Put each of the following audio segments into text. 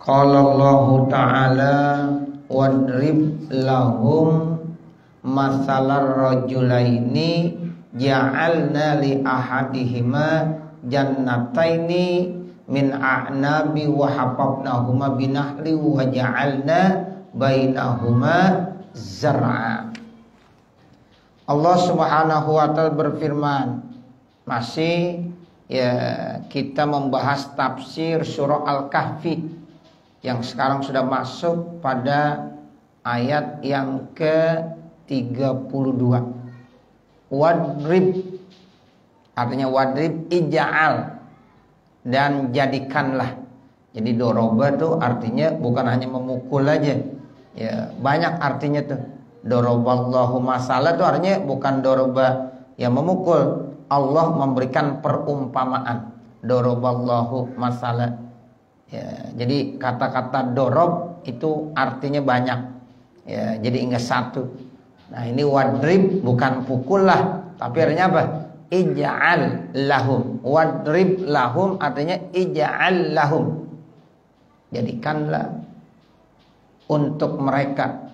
Qala Allahu ta'ala wadrib lahum masalar rajulaini ja'alna li ahadihima jannataini min a'nabi wa hafafnahuma binahli wa ja'alna bainahuma zar'a. Allah Subhanahu wa taala berfirman, masih ya kita membahas tafsir surah Al-Kahfi yang sekarang sudah masuk pada ayat yang ke-32. Wadrib artinya wadrib ija'al, dan jadikanlah. Jadi doroba tuh artinya bukan hanya memukul aja. Ya, banyak artinya tuh. Doroballahu masalah tuh artinya bukan doroba yang memukul. Allah memberikan perumpamaan. Doroballahu masalah. Ya, jadi kata-kata dorob itu artinya banyak. Ya, jadi enggak satu. Nah, ini wadrib bukan pukul lah, tapi artinya apa? Ij'al lahum. Wadrib lahum artinya ij'al lahum. Jadikanlah untuk mereka,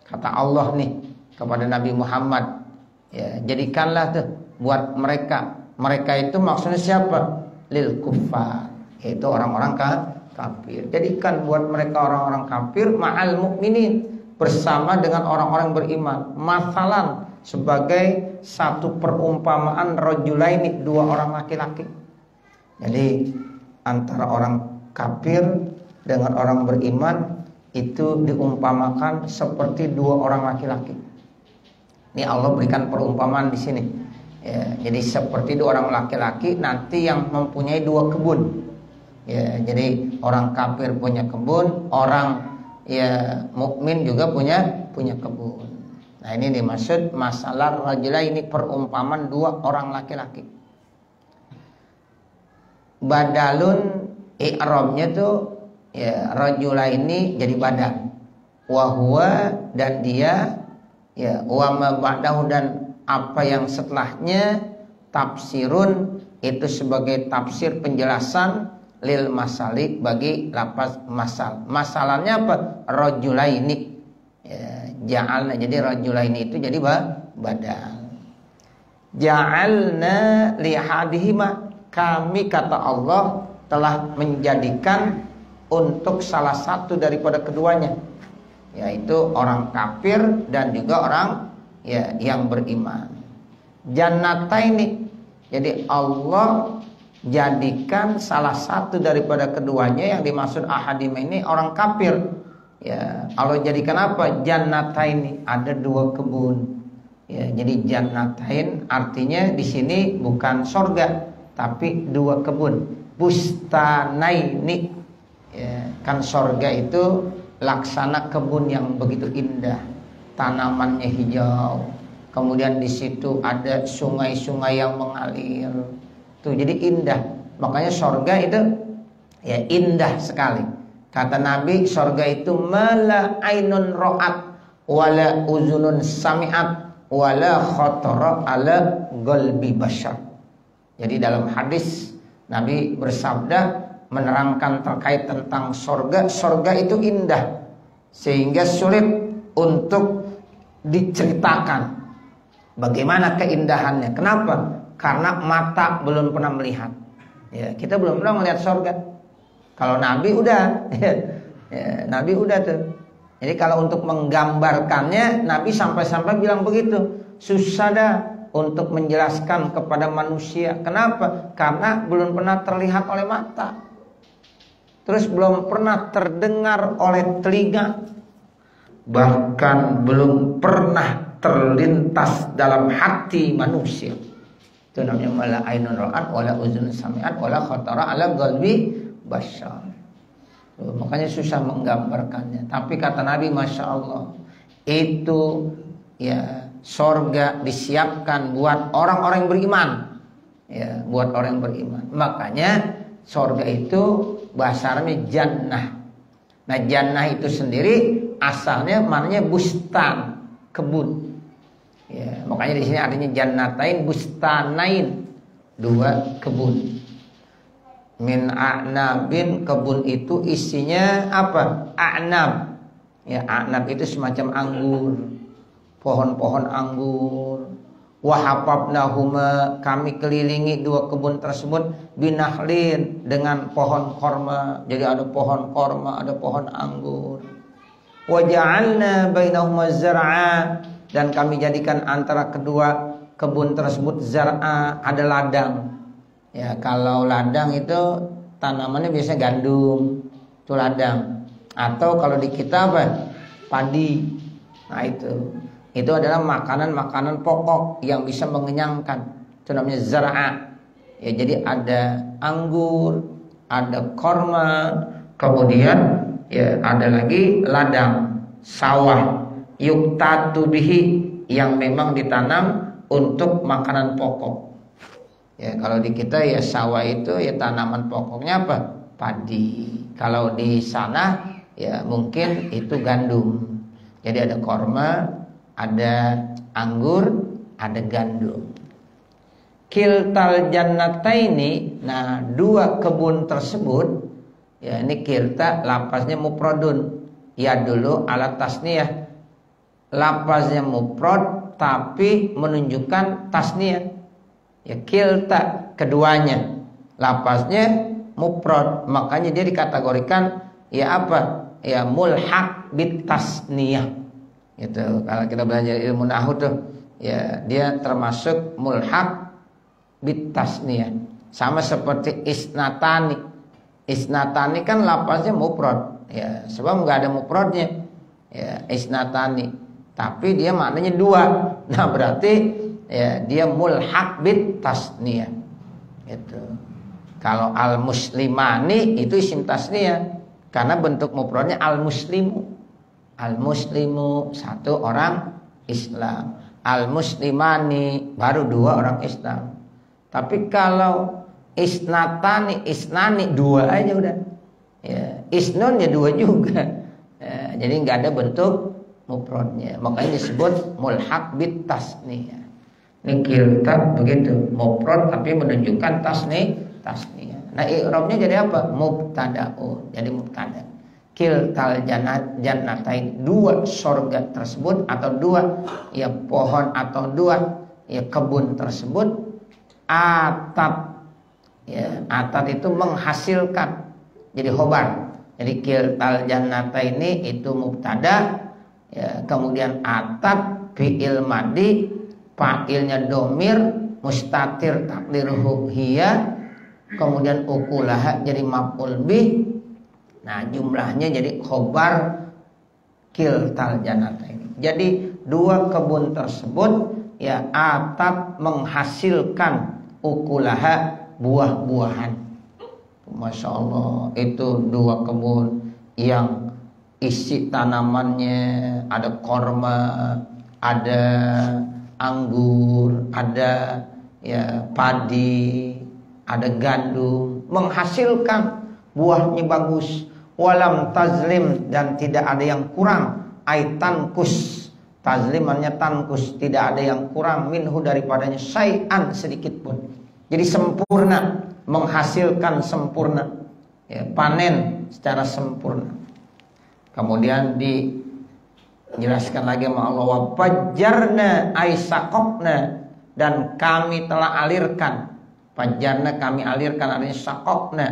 kata Allah nih kepada Nabi Muhammad, ya, jadikanlah tuh buat mereka. Mereka itu maksudnya siapa? Lil kuffar, yaitu orang-orang kafir. Jadikan buat mereka orang-orang kafir ma'al mukminin, bersama dengan orang-orang beriman. Masalan, sebagai satu perumpamaan rajulaini, dua orang laki-laki. Jadi antara orang kafir dengan orang beriman itu diumpamakan seperti dua orang laki-laki. Ini Allah berikan perumpamaan di sini. Ya, jadi seperti dua orang laki-laki nanti yang mempunyai dua kebun. Ya, jadi orang kafir punya kebun, orang ya mukmin juga punya kebun. Nah, ini dimaksud masalah rajulah, ini perumpamaan dua orang laki-laki. Badalun i'rabnya tuh ya rajulah ini jadi badal. Wa huwa, dan dia, ya wa ma ba'dahu, dan apa yang setelahnya, tafsirun itu sebagai tafsir penjelasan lil masali, bagi lafaz masal. Masalahnya apa? Rajulaini. Ya, ja'alna, jadi rajulaini itu jadi badal. Ja'alna li hadihima, kami kata Allah telah menjadikan untuk salah satu daripada keduanya, yaitu orang kafir dan juga orang ya yang beriman. Jannataini, jadi Allah jadikan salah satu daripada keduanya, yang dimaksud ahadim ini orang kafir. Ya, Allah jadikan apa? Jannataini, ada dua kebun. Ya, jadi jannatain artinya di sini bukan sorga, tapi dua kebun. Bustanaini, ya, kan sorga itu laksana kebun yang begitu indah, tanamannya hijau, kemudian di situ ada sungai-sungai yang mengalir. Tuh jadi indah. Makanya sorga itu ya indah sekali. Kata Nabi, sorga itu mala ainun ra'at wala uzunun sami'at wala khatara ala qalbi bashar. Jadi dalam hadis Nabi bersabda menerangkan terkait tentang sorga. Sorga itu indah sehingga sulit untuk diceritakan bagaimana keindahannya. Kenapa? Karena mata belum pernah melihat. Ya, kita belum pernah melihat sorga. Kalau Nabi udah, ya, Nabi udah tuh. Jadi kalau untuk menggambarkannya, Nabi sampai-sampai bilang begitu. Susah dah untuk menjelaskan kepada manusia. Kenapa? Karena belum pernah terlihat oleh mata. Terus belum pernah terdengar oleh telinga. Bahkan belum pernah terlintas dalam hati manusia. Itu namanya wala ainun ra'at wala uzun sami'at wala khatara ala qalbi bashar. Makanya susah menggambarkannya. Tapi kata Nabi, Masya Allah, itu ya sorga disiapkan buat orang-orang yang beriman. Ya, buat orang yang beriman. Makanya sorga itu bahasa Arabnya jannah. Nah, jannah itu sendiri asalnya maknanya bustan, kebun. Ya, makanya di sini artinya jannatain bustanain, dua kebun. Min a'nabin, kebun itu isinya apa? A'nab. Ya, a'nab itu semacam anggur, pohon-pohon anggur. Wa hafafnahuma, kami kelilingi dua kebun tersebut binahlin, dengan pohon korma. Jadi ada pohon korma, ada pohon anggur. Wa ja'alna bainahuma zar'a, dan kami jadikan antara kedua kebun tersebut zar'a, ada ladang. Ya, kalau ladang itu tanamannya biasanya gandum, itu ladang. Atau kalau di kita apa? Padi. Nah, itu adalah makanan-makanan pokok yang bisa mengenyangkan. Itu namanya zar'a. Ya, jadi ada anggur, ada korma, kemudian ya ada lagi ladang, sawah, yuktatu bihi, yang memang ditanam untuk makanan pokok. Ya, kalau di kita ya sawah itu ya tanaman pokoknya apa? Padi. Kalau di sana ya mungkin itu gandum. Jadi ada korma, ada anggur, ada gandum. Kiltal jannataini, nah dua kebun tersebut, ya ini kilta lapaznya mufradun. Ya dulu alat tasniyah. Lapaznya mufrad tapi menunjukkan tasniyah. Ya kilta, keduanya. Lapaznya mufrad, makanya dia dikategorikan ya apa? Ya mulhaq bit tasniyah. Gitu. Kalau kita belajar ilmu nahwu tuh, ya dia termasuk mulhaq bit tasniyah. Sama seperti isnatani. Isnatani kan lapaznya mufrad. Ya, sebab enggak ada mufradnya. Ya, isnatani. Tapi dia maknanya dua. Nah, berarti ya dia mulhaq bit tasniyah. Itu. Kalau al muslimani itu isim tasniyah karena bentuk mufradnya al muslimu. Al muslimu satu orang Islam. Al muslimani baru dua orang Islam. Tapi kalau isnatani, isnani dua aja udah. Ya, isnun ya dua juga. Ya, jadi nggak ada bentuk mufradnya. Makanya disebut mulhaq bit tasniyah. Ini kilta begitu, mufrad tapi menunjukkan tasniyah. Nah, i'rabnya jadi apa? Mubtada'un. Jadi mubtada. Kiltal jannatain, dua surga tersebut atau dua ya pohon atau dua ya kebun tersebut atat. Ya, atat itu menghasilkan. Jadi khobar. Jadi kiltal jannataini itu mubtada, ya, kemudian atat fi'il madi, fa'ilnya domir, mustatir takdiruhu hiya, kemudian ukulaha jadi maf'ul bih. Nah, jumlahnya jadi khobar kiltal jannataini. Jadi dua kebun tersebut ya atat menghasilkan ukulaha, buah-buahan. Masya Allah, itu dua kebun yang isi tanamannya ada korma, ada anggur, ada ya padi, ada gandum, menghasilkan buahnya bagus. Walam tazlim, dan tidak ada yang kurang. Aitankus, tazlimannya tankus, tidak ada yang kurang minhu daripadanya syai'an sedikit pun. Jadi sempurna, menghasilkan sempurna, ya, panen secara sempurna. Kemudian dijelaskan lagi sama Allah, wa fajjarna ay saqaqna, dan kami telah alirkan. Fajjarna kami alirkan, artinya saqaqna,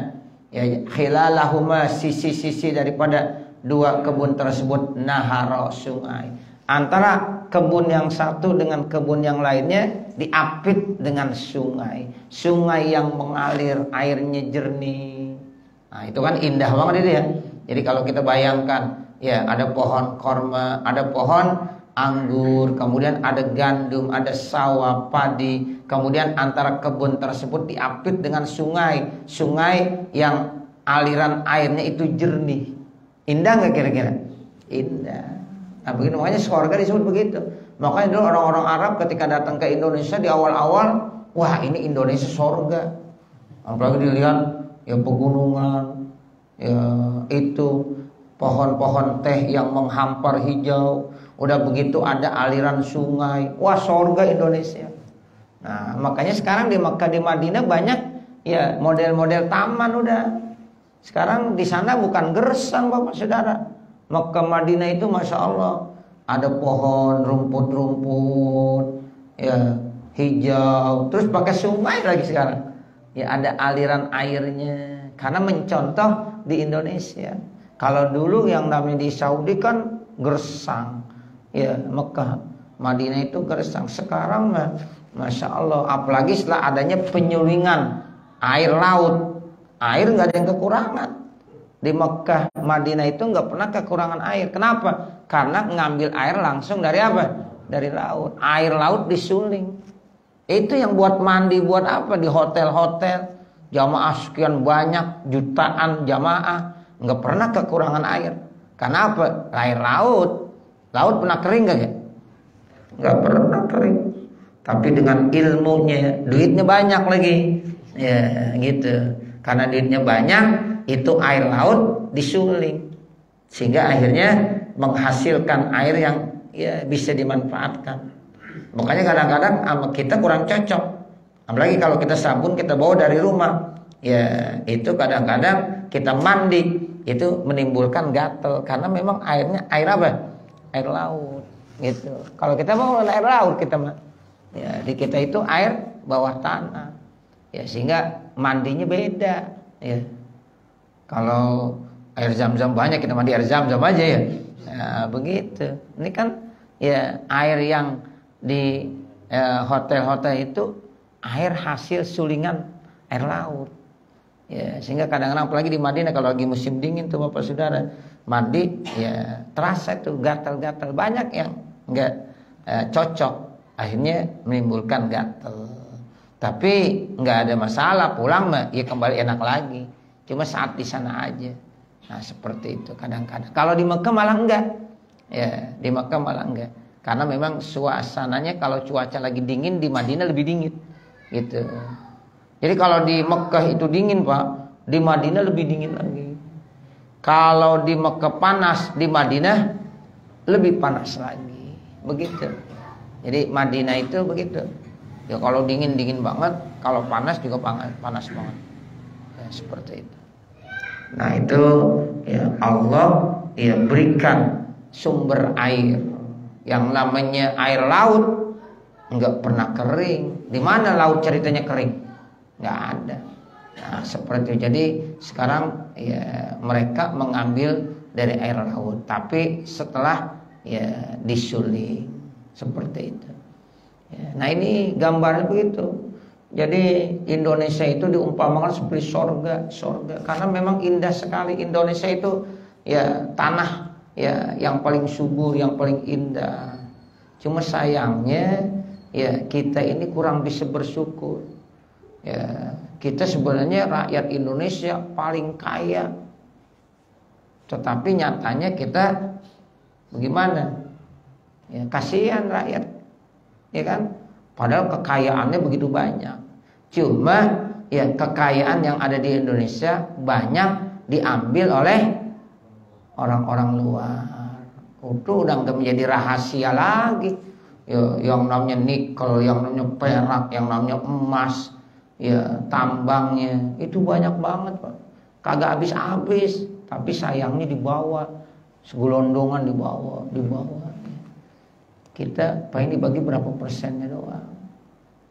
ya khilalahuma, sisi-sisi daripada dua kebun tersebut, nahara, sungai. Antara kebun yang satu dengan kebun yang lainnya diapit dengan sungai. Sungai yang mengalir, airnya jernih. Nah, itu kan indah banget itu ya. Jadi kalau kita bayangkan, ya ada pohon korma, ada pohon anggur, kemudian ada gandum, ada sawah, padi, kemudian antara kebun tersebut diapit dengan sungai. Sungai yang aliran airnya itu jernih. Indah nggak kira-kira? Indah. Nah, begitu, makanya surga disebut begitu. Makanya dulu orang-orang Arab ketika datang ke Indonesia di awal-awal, wah ini Indonesia surga. Apalagi dilihat ya pegunungan, ya itu pohon-pohon teh yang menghampar hijau. Udah begitu ada aliran sungai, wah surga Indonesia. Nah, makanya sekarang di Makkah, di Madinah banyak ya model-model taman udah. Sekarang di sana bukan gersang Bapak Saudara. Mekah Madinah itu Masya Allah, ada pohon, rumput-rumput, ya hijau, terus pakai sungai lagi sekarang. Ya ada aliran airnya, karena mencontoh di Indonesia. Kalau dulu yang namanya di Saudi kan gersang, ya Mekah Madinah itu gersang. Sekarang Masya Allah, apalagi setelah adanya penyulingan air laut, air nggak ada yang kekurangan. Di Mekah Madinah itu nggak pernah kekurangan air. Kenapa? Karena ngambil air langsung dari apa? Dari laut. Air laut disuling. Itu yang buat mandi, buat apa? Di hotel-hotel, jamaah sekian banyak, jutaan jamaah, nggak pernah kekurangan air. Karena apa? Air laut. Laut pernah kering nggak ya? Nggak pernah kering. Tapi dengan ilmunya, duitnya banyak lagi. Ya gitu. Karena duitnya banyak, itu air laut disuling, sehingga akhirnya menghasilkan air yang ya bisa dimanfaatkan. Makanya kadang-kadang sama kita kurang cocok. Apalagi kalau kita sabun kita bawa dari rumah, ya itu kadang-kadang kita mandi itu menimbulkan gatal karena memang airnya air apa? Air laut gitu. Kalau kita bawa air laut kita mah, ya di kita itu air bawah tanah. Ya sehingga mandinya beda ya. Kalau air zam-zam banyak kita mandi air zam-zam aja ya. Nah, begitu. Ini kan ya air yang di hotel-hotel itu air hasil sulingan air laut. Ya, sehingga kadang-kadang apalagi di Madinah kalau lagi musim dingin tuh Bapak Saudara, mandi ya terasa tuh gatal-gatal, banyak yang enggak cocok, akhirnya menimbulkan gatal. Tapi nggak ada masalah, pulang mah ya kembali enak lagi. Cuma saat di sana aja. Nah seperti itu kadang-kadang. Kalau di Mekah malah enggak. Ya di Mekah malah enggak. Karena memang suasananya kalau cuaca lagi dingin, di Madinah lebih dingin. Gitu. Jadi kalau di Mekah itu dingin Pak, di Madinah lebih dingin lagi. Kalau di Mekah panas, di Madinah lebih panas lagi. Begitu. Jadi Madinah itu begitu. Ya kalau dingin banget, kalau panas juga panas banget. Ya seperti itu. Nah itu ya Allah ya berikan sumber air yang namanya air laut nggak pernah kering. Di mana laut ceritanya kering? Nggak ada. Nah seperti itu. Jadi sekarang ya mereka mengambil dari air laut, tapi setelah ya disuling seperti itu. Ya, nah ini gambarnya begitu. Jadi Indonesia itu diumpamakan seperti sorga, karena memang indah sekali. Indonesia itu ya tanah ya yang paling subur, yang paling indah. Cuma sayangnya ya kita ini kurang bisa bersyukur. Ya kita sebenarnya rakyat Indonesia paling kaya, tetapi nyatanya kita bagaimana? Ya kasihan rakyat. Ya kan? Padahal kekayaannya begitu banyak. Cuma ya kekayaan yang ada di Indonesia banyak diambil oleh orang-orang luar. Itu udah nggak menjadi rahasia lagi. Ya, yang namanya nikel, yang namanya perak, yang namanya emas, ya tambangnya itu banyak banget Pak. Kagak habis-habis. Tapi sayangnya dibawa, segolondongan dibawa. Kita paling dibagi berapa persennya doang.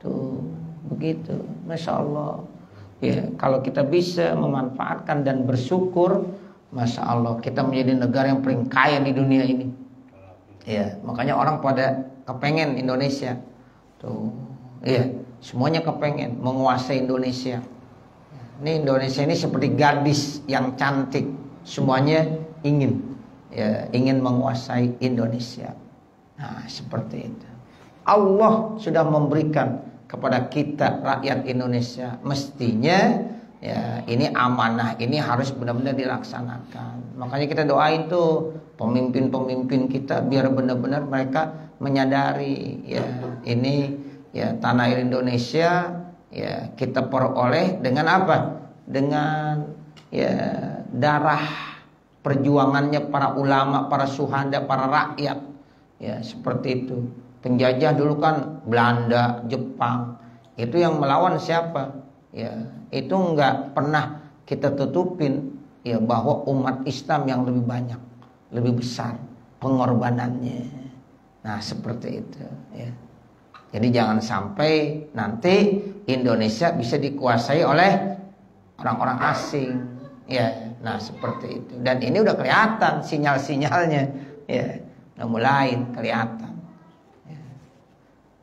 Tuh begitu. Masya Allah. Ya kalau kita bisa memanfaatkan dan bersyukur, Masya Allah kita menjadi negara yang paling kaya di dunia ini. Ya makanya orang pada kepengen Indonesia. Tuh iya semuanya kepengen menguasai Indonesia. Ini Indonesia ini seperti gadis yang cantik. Semuanya ingin menguasai Indonesia. Nah seperti itu. Allah sudah memberikan kepada kita rakyat Indonesia. Mestinya ya ini amanah ini harus benar-benar dilaksanakan. Makanya kita doain tuh pemimpin-pemimpin kita biar benar-benar mereka menyadari ya ini ya tanah air Indonesia ya kita peroleh dengan apa? Dengan ya darah perjuangannya para ulama, para syuhada, para rakyat. Ya seperti itu. Penjajah dulu kan Belanda, Jepang. Itu yang melawan siapa? Ya, itu enggak pernah kita tutupin ya bahwa umat Islam yang lebih banyak, lebih besar pengorbanannya. Nah, seperti itu ya. Jadi jangan sampai nanti Indonesia bisa dikuasai oleh orang-orang asing. Ya, nah seperti itu. Dan ini udah kelihatan sinyal-sinyalnya ya, udah mulai kelihatan. Ya.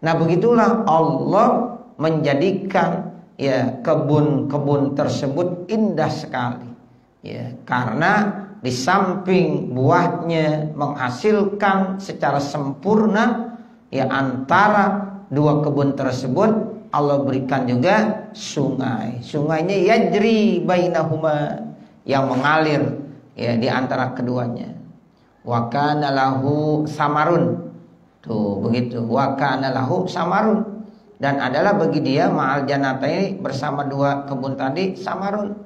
Nah, begitulah Allah menjadikan ya kebun-kebun tersebut indah sekali. Ya, karena di samping buahnya menghasilkan secara sempurna ya, antara dua kebun tersebut Allah berikan juga sungai. Sungainya yajri bainahuma, yang mengalir ya di antara keduanya. Wa kana lahu samarun. Tuh begitu. Wa kana lahu samarun. Dan adalah bagi dia ma'al jannataini, bersama dua kebun tadi, samarun.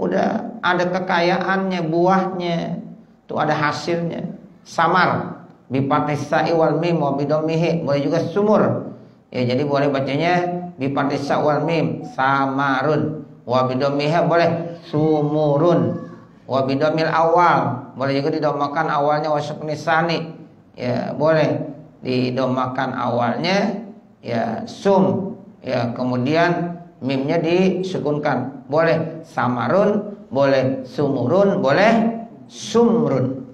Udah ada kekayaannya, buahnya. Tuh ada hasilnya. Samar bi fathis sa'i wal mim wa bidhammihi, boleh juga sumur. Ya, jadi boleh bacanya bi fathis sa' wal mim samarun, wa bidhammihi boleh sumurun, wa bidhammil awal boleh juga didomakan awalnya wasuk nisani. Ya, boleh didomakan awalnya ya sum, ya kemudian mimnya disukunkan. Boleh samarun, boleh sumurun, boleh sumrun.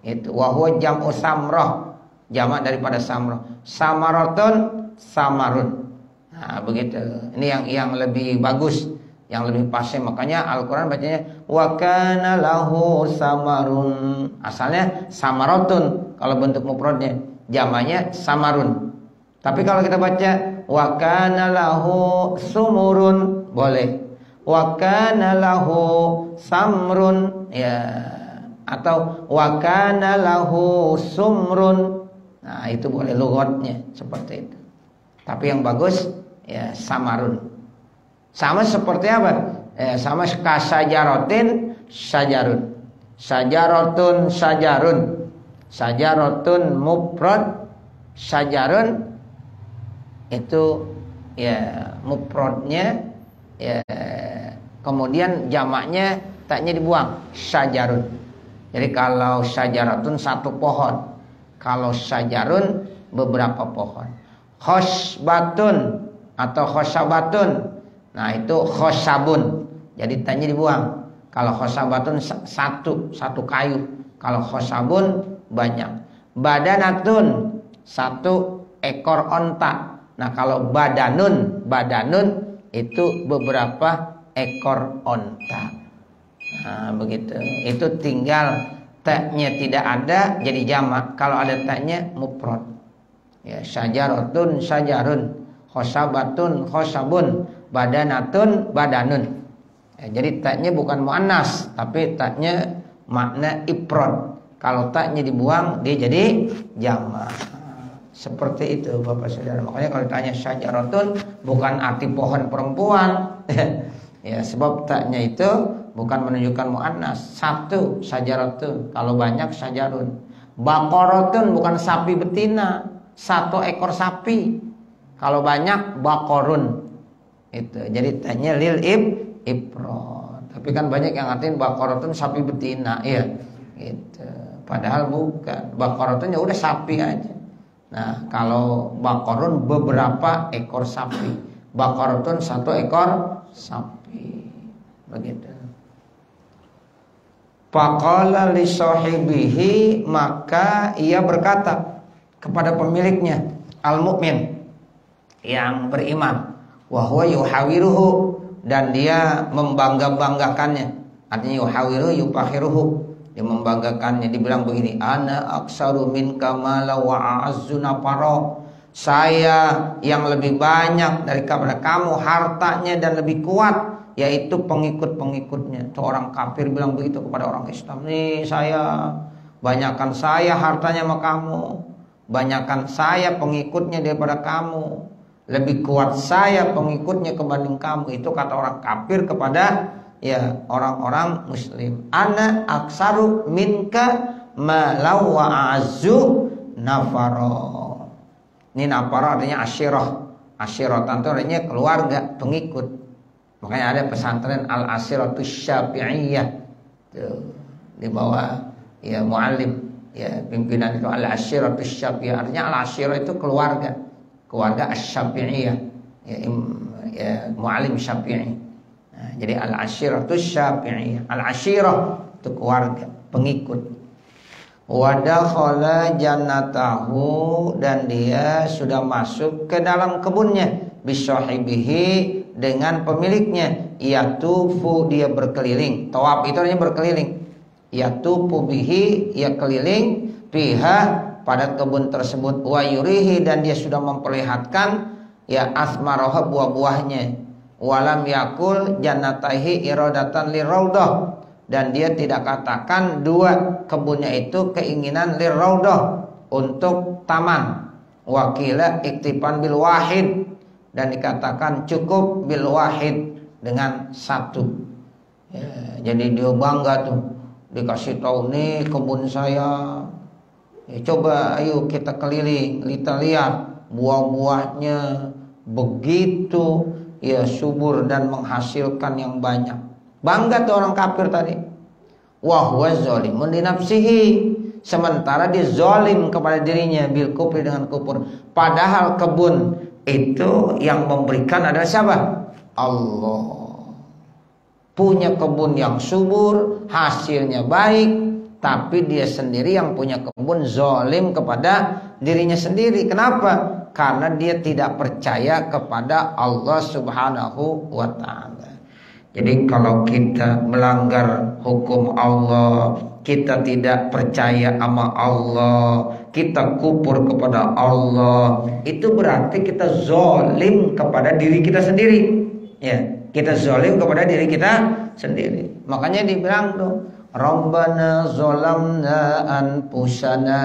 Itu wa huwa jam'u samrah, jamak daripada samrah. Samaratun, samarun. Nah, begitu. Ini yang lebih bagus, yang lebih pasti. Makanya Al-Qur'an bacanya wa kana lahu samarun. Asalnya samaratun kalau bentuk mufradnya, jamaknya samarun. Tapi kalau kita baca wa kana lahu sumurun, boleh. Wa kana lahu samrun, ya, atau wa kana lahu sumrun. Nah, itu boleh lughatnya seperti itu. Tapi yang bagus ya samarun. Sama seperti apa? Sama kasajaratin sajarun. Sajaratun sajarun. Sajaratun mufrad, sajarun itu ya mufradnya ya, kemudian jamaknya taknya dibuang, sajarun. Jadi kalau sajaratun satu pohon, kalau sajarun beberapa pohon. Khosbatun atau khosabatun, nah itu khosabun, jadi taknya dibuang. Kalau khosabatun satu kayu, kalau khosabun banyak. Badanatun satu ekor onta. Nah, kalau badanun itu beberapa ekor onta. Nah, begitu. Itu tinggal taknya tidak ada jadi jamak. Kalau ada taknya mufrad. Ya, syajaratun syajarun, khosabatun khosabun, badanatun badanun. Ya, jadi taknya bukan muannas, tapi taknya makna ifrad. Kalau taknya dibuang dia jadi jamak. Seperti itu Bapak Saudara. Makanya kalau ditanya syajaratun bukan arti pohon perempuan. Ya, sebab taknya itu bukan menunjukkan muannas. Satu syajaratun, kalau banyak syajarun. Baqaratun bukan sapi betina, satu ekor sapi. Kalau banyak baqarun. Itu. Jadi taknya lil ifrad. Tapi kan banyak yang artiin baqaratun sapi betina, iya. Gitu. Padahal bukan. Baqaratun ya udah sapi aja. Nah, kalau baqarun beberapa ekor sapi, baqaratun satu ekor sapi. Begitu. Faqala li sahibihi, maka ia berkata kepada pemiliknya, al-mu'min, yang beriman, wa huwa yuhawiruhu, dan dia membangga-banggakannya. Artinya yuhawiruhu yufakhiruhu, dia membanggakannya. Dibilang begini, ana aksaru minka mala wa a'azzu nafara, saya yang lebih banyak daripada kamu hartanya dan lebih kuat, yaitu pengikut-pengikutnya. Itu orang kafir bilang begitu kepada orang Islam. Nih saya, banyakkan saya hartanya sama kamu, banyakkan saya pengikutnya daripada kamu, lebih kuat saya pengikutnya kebanding kamu. Itu kata orang kafir kepada ya orang-orang muslim. Ana aksaru minka malau wa a'azzu nafara. Ini nafara artinya asyirah. Asyirah tentu artinya keluarga, pengikut. Makanya ada pesantren Al-Ashiratus Syafi'iyah tuh, di bawah ya muallim ya pimpinan itu Al-Ashiratus Syafi'iyah. Artinya Al-Ashirah itu keluarga Asy-Syafi'iyah ya muallim Syafi'i. Nah, jadi Al-Ashiratus Syafi'iyah. Al-Ashirah itu keluarga, pengikut. Wa dakhala jannatahu, dan dia sudah masuk ke dalam kebunnya, bisahibihi, dengan pemiliknya, yatufu, dia berkeliling. Tawaf itu artinya berkeliling. Yatufu bihi, ia keliling, biha, pada kebun tersebut, wa yurihi, dan dia sudah memperlihatkan ya asmaroha, buah-buahnya. Walam yakul jannatahi iradatan liraudah, dan dia tidak katakan dua kebunnya itu keinginan liraudah, untuk taman. Wakila iktifan bil wahid, dan dikatakan cukup bil wahid, dengan satu ya, jadi dia bangga tuh, dikasih tahu nih kebun saya ya, coba ayo kita keliling, kita lihat buah-buahnya begitu ya subur dan menghasilkan yang banyak. Bangga tuh orang kafir tadi. Wa huwa zalimun li nafsihi, sementara dia zalim kepada dirinya, bil kufri, dengan kufur. Padahal kebun itu yang memberikan adalah siapa? Allah. Punya kebun yang subur, hasilnya baik, tapi dia sendiri yang punya kebun zalim kepada dirinya sendiri. Kenapa? Karena dia tidak percaya kepada Allah Subhanahu wa ta'ala. Jadi kalau kita melanggar hukum Allah, kita tidak percaya sama Allah, kita kufur kepada Allah, itu berarti kita zalim kepada diri kita sendiri. Ya, kita zalim kepada diri kita sendiri. Makanya dibilang tuh, Rabbana zalamna anfusana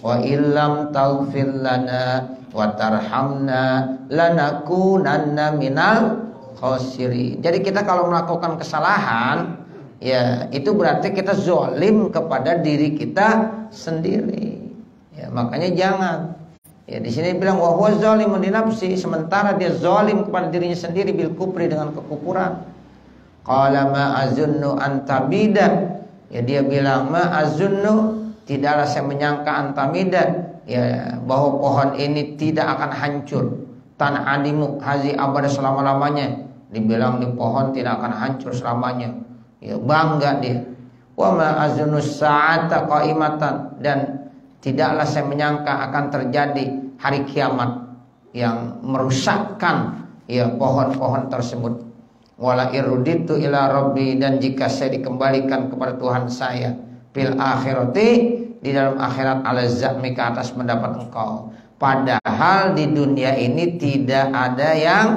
wa illam taghfir lana wa tarhamna lanakunanna minal khosirin. Jadi kita kalau melakukan kesalahan, ya itu berarti kita zalim kepada diri kita sendiri. Ya, makanya jangan. Ya di sini bilang wa huwa zalimun li nafsi, sementara dia zalim kepada dirinya sendiri bil kufri, dengan kekufuran. Qala ma azunnu an tabida. Ya dia bilang ma azunnu, tidaklah saya menyangka antamida, ya bahwa pohon ini tidak akan hancur. Tan adimu hazi abad, selama-lamanya. Dibilang di pohon tidak akan hancur selamanya. Ya bangga dia. Wa ma azunnu sa'ata qaimatan, dan tidaklah saya menyangka akan terjadi hari kiamat yang merusakkan ya pohon-pohon tersebut. Wala irruditu ila rabbi, dan jika saya dikembalikan kepada Tuhan saya, fil akhirati, di dalam akhirat, ala za'mi, ke atas pendapat engkau. Padahal di dunia ini tidak ada yang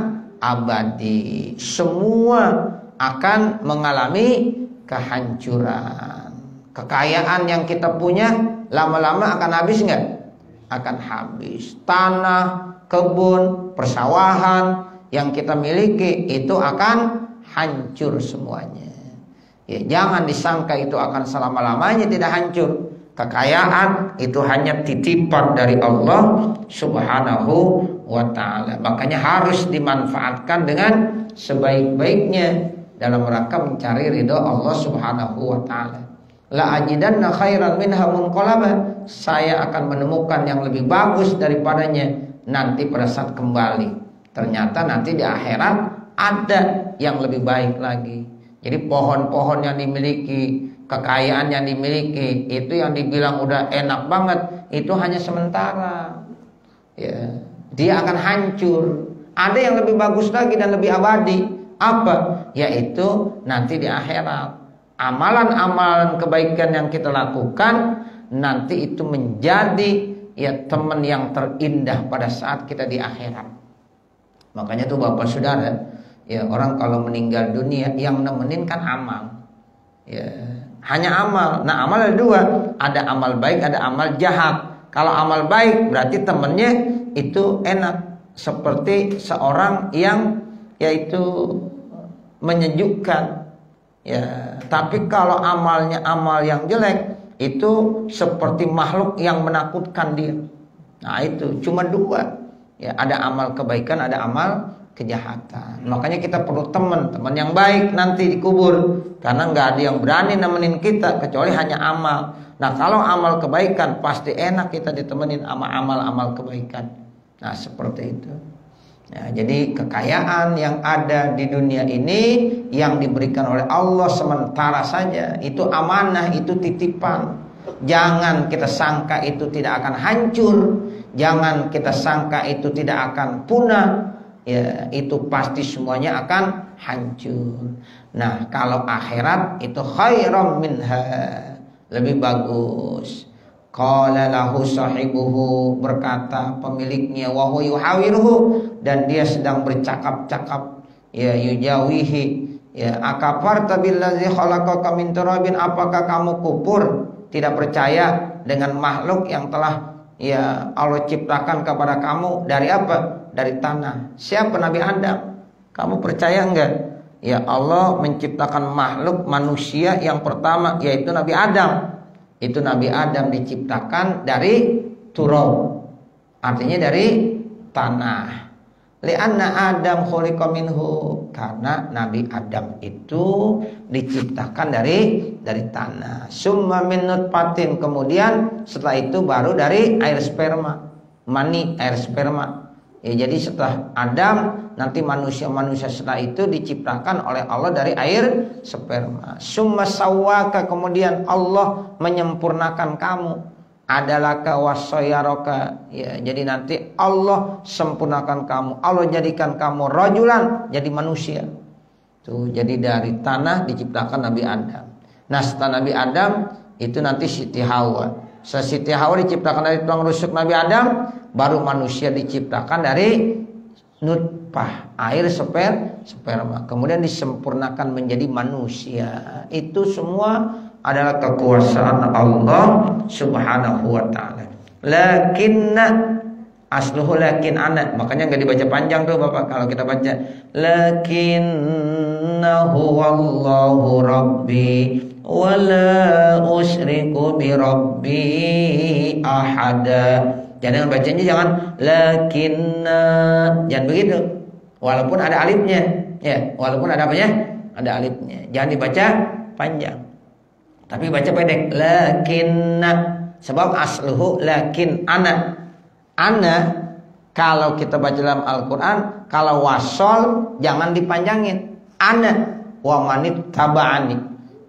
abadi, semua akan mengalami kehancuran. Kekayaan yang kita punya lama-lama akan habis enggak? Akan habis. Tanah, kebun, persawahan yang kita miliki itu akan hancur semuanya. Ya, jangan disangka itu akan selama-lamanya tidak hancur. Kekayaan itu hanya titipan dari Allah Subhanahu wa ta'ala. Makanya harus dimanfaatkan dengan sebaik-baiknya dalam rangka mencari ridha Allah Subhanahu wa ta'ala. La ajidanna khairan minha munqalaba, saya akan menemukan yang lebih bagus daripadanya nanti pada saat kembali. Ternyata nanti di akhirat ada yang lebih baik lagi. Jadi pohon-pohon yang dimiliki, kekayaan yang dimiliki, itu yang dibilang udah enak banget, itu hanya sementara. Ya, dia akan hancur. Ada yang lebih bagus lagi dan lebih abadi. Apa? Yaitu nanti di akhirat. Amalan-amalan kebaikan yang kita lakukan nanti itu menjadi ya teman yang terindah pada saat kita di akhirat. Makanya tuh Bapak Saudara, ya orang kalau meninggal dunia yang nemenin kan amal. Ya, hanya amal. Nah, amal ada dua, ada amal baik, ada amal jahat. Kalau amal baik berarti temennya itu enak, seperti seorang yang yaitu menyejukkan. Ya, tapi kalau amalnya amal yang jelek, itu seperti makhluk yang menakutkan dia. Nah, itu cuma dua. Ya, ada amal kebaikan, ada amal kejahatan. Makanya kita perlu teman yang baik nanti dikubur, karena nggak ada yang berani nemenin kita kecuali hanya amal. Nah kalau amal kebaikan pasti enak kita ditemenin sama amal-amal kebaikan. Nah seperti itu. Nah, jadi kekayaan yang ada di dunia ini yang diberikan oleh Allah sementara saja, itu amanah, itu titipan. Jangan kita sangka itu tidak akan hancur, jangan kita sangka itu tidak akan punah. Ya, itu pasti semuanya akan hancur. Nah, kalau akhirat itu khairam minha, lebih bagus. Qala lahu sahibuhu, berkata pemiliknya, wa huwa yuhawiruhu, dan dia sedang bercakap-cakap, ya yujawihi, ya akafarta billazi khalaqaka min turabin, apakah kamu kufur, tidak percaya dengan makhluk yang telah ya Allah ciptakan kepada kamu dari apa? Dari tanah. Siapa? Nabi Adam. Kamu percaya enggak? Ya Allah menciptakan makhluk manusia yang pertama yaitu Nabi Adam. Itu Nabi Adam diciptakan dari turab, artinya dari tanah. Li'anna Adam khuliqa minhu, karena Nabi Adam itu diciptakan dari tanah. Summa min nutfatin, kemudian setelah itu baru dari air sperma, mani, air sperma. Ya, jadi setelah Adam nanti manusia-manusia setelah itu diciptakan oleh Allah dari air sperma. Summa sawwaka, kemudian Allah menyempurnakan kamu. Adalaka wasoyaroka, ya, jadi nanti Allah sempurnakan kamu, Allah jadikan kamu rajulan, jadi manusia. Tuh, jadi dari tanah diciptakan Nabi Adam. Nah setelah Nabi Adam itu nanti Siti Hawa. Siti Hawa diciptakan dari tulang rusuk Nabi Adam, baru manusia diciptakan dari nutfah, air sperma, kemudian disempurnakan menjadi manusia. Itu semua adalah kekuasaan Allah Subhanahu wa taala. Lakinna asluhu lakin ana, makanya enggak dibaca panjang tuh Bapak kalau kita baca. Lakinnahu wallahu rabbi wala usyriku bi rabbi ahada. Jangan bacanya jangan lakinna, jangan begitu. Walaupun ada alifnya, ya, walaupun ada apanya? Ada alifnya. Jangan dibaca panjang. Tapi baca pendek, lakinna, sebab asluhu lakin ana. Ana kalau kita baca dalam Al-Qur'an, kalau wasol jangan dipanjangin. Ana wa manit taba'ani.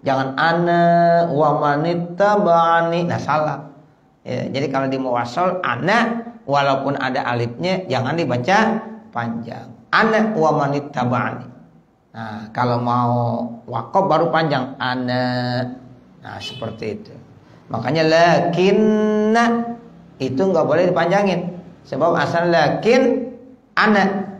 Jangan ana wa manit taba'ani. Nah salah. Ya, jadi kalau di muwasol ana walaupun ada alifnya jangan dibaca panjang. Ana wa manit taba'ani. Nah, kalau mau waqaf baru panjang ana. Nah seperti itu. Makanya lakinna itu nggak boleh dipanjangin, sebab asal lakin ana,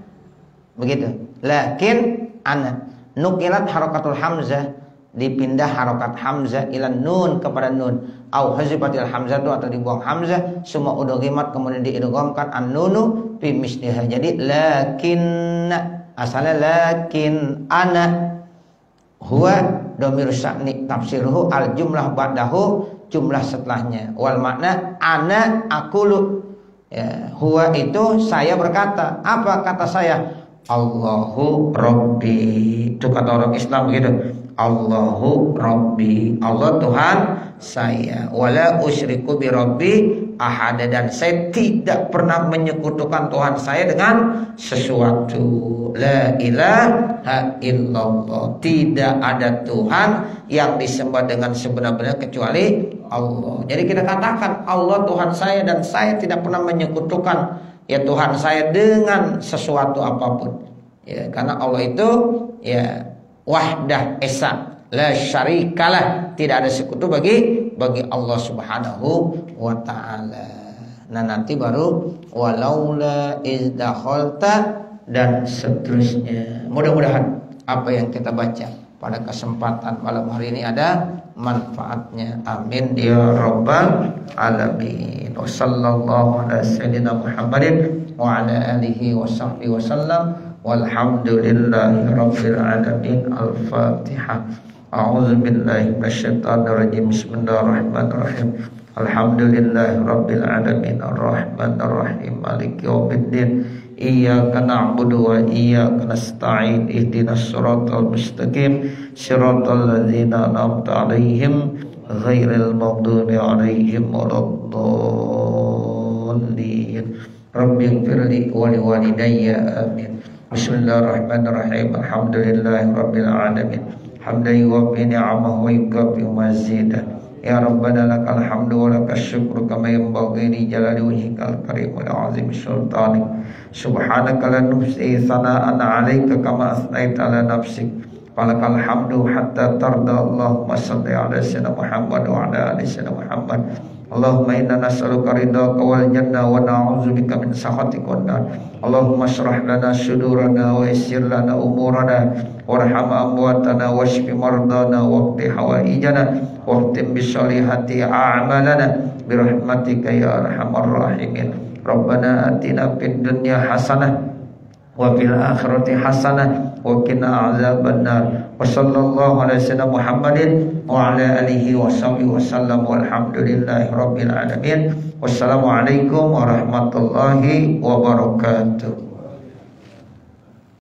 begitu. Lakin ana. Nukilat harokatul hamzah, dipindah harokat hamzah ilan nun kepada nun. Au hazibatil hamzah itu atau dibuang hamzah. Summa udghimat, kemudian diidghamkan an-nunu fi misliha. Jadi lakinna, asalnya lakin ana. Huwa dhamir sya'ni tafsiruhu al jumlah ba'dahu, jumlah setelahnya. Wal makna ana aqulu, ya, huwa itu saya berkata. Apa kata saya? Allahu Rabbi. Itu kata orang Islam begitu. Allahu Rabbi, Allah Tuhan saya. Wala usyriku bi rabbi ahada, dan saya tidak pernah menyekutukan Tuhan saya dengan sesuatu. La ilaha illallah, tidak ada Tuhan yang disembah dengan sebenar-benarnya kecuali Allah. Jadi kita katakan Allah Tuhan saya, dan saya tidak pernah menyekutukan ya Tuhan saya dengan sesuatu apapun. Ya, karena Allah itu ya wahdah esa, la syarikalah, tidak ada sekutu bagi Allah Subhanahu wa taala. Nah nanti baru walaula izdakhalta dan seterusnya. Mudah-mudahan apa yang kita baca pada kesempatan malam hari ini ada manfaatnya. Amin ya rabbal alamin. Wa sallallahu ala sayyidina Muhammadin wa ala alihi wa sahbihi wa sallam. Walhamdulillahi rabbil alamin. Al-Fatihah. A'udzu billahi minasyaitonir rajim. Bismillahirrahmanirrahim. Alhamdulillahi rabbil alamin. Arrahmanirrahim. Maliki yaumiddin. iyyaka na'budu wa iyyaka nasta'in ihdinas siratal mustaqim siratal ladzina an'amta 'alaihim ghairil maghdubi 'alaihim waladdallin. Rabbighfirli wa liwalidayya amin. Bismillahirrahmanirrahim. Alhamdulillahirabbil alamin. Hamdan yuwaffi ni'amahu wa yukafi mazidah. Ya Rabbana lakal hamdu wa lakas syukru kama yanbaghi li jalali wajhikal karim wa azim sultanik. Subhanaka la nuhsi thana'an 'alaika kama asnaita 'ala nafsik. Falakal hamdu hatta tarda. Allahumma shalli 'ala sayyidina Muhammad wa 'ala ali sayyidina Muhammad. Allahumma inna nas'aluka ridhaka wal jannah wa na'udzubika min sakhatika wan nar. Allahumma shrah lana sudurana wa yassir lana umurana warham amwatana washfi mardana waqdi hawaijana waqtim bisolihati a'malana birahmatika ya arhamar rahimin. Rabbana atina fid dunya hasanah wa fil akhirati hasanah wa qina azabannar. Wa sallallahu ala sayyidina Muhammadin wa ala alihi wa sahbihi wa sallam walhamdulillahi rabbil alamin. Wassalamualaikum warahmatullahi wabarakatuh.